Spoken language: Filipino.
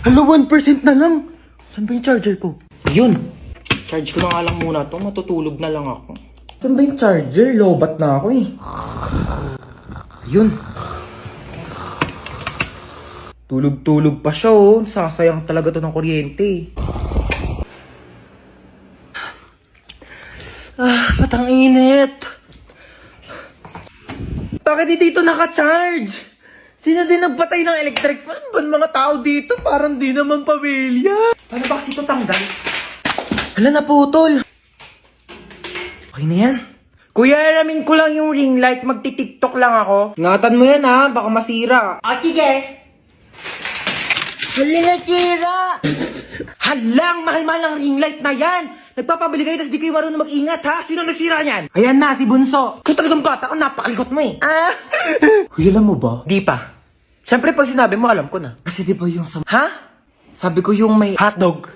Hala, 1% na lang. Saan ba yung charger ko? Yun. Charge ko na nga lang muna to. Matutulog na lang ako. Saan ba yung charger? Lobat na ako eh. Yun. Tulog-tulog pa siya oh. Sasayang talaga to ng kuryente. Patang init. Bakit di dito naka-charge? Sino din nagpatay ng electric fan? Ba mga tao dito? Parang di naman pamilya. Paano ba kasi ito tanggal? Hala, naputol. Okay na yan. Kuya, alamin ko lang yung ring light. Magti-tiktok lang ako. Ingatan mo yan ha, baka masira. Sige. Hala, nasira. Halang, mahal-mahal ang ring light na yan. Nagpapabili kayo, tas di kayo marunong mag-ingat ha. Sino nasira yan? Ayan na, si Bunso. Kung talagang bata ko, napakalikot mo eh. Kuya, alam mo ba? Di pa. Siyempre, pag sinabi mo, alam ko na. Kasi di ba yung sa... Ha? Sabi ko yung may hotdog.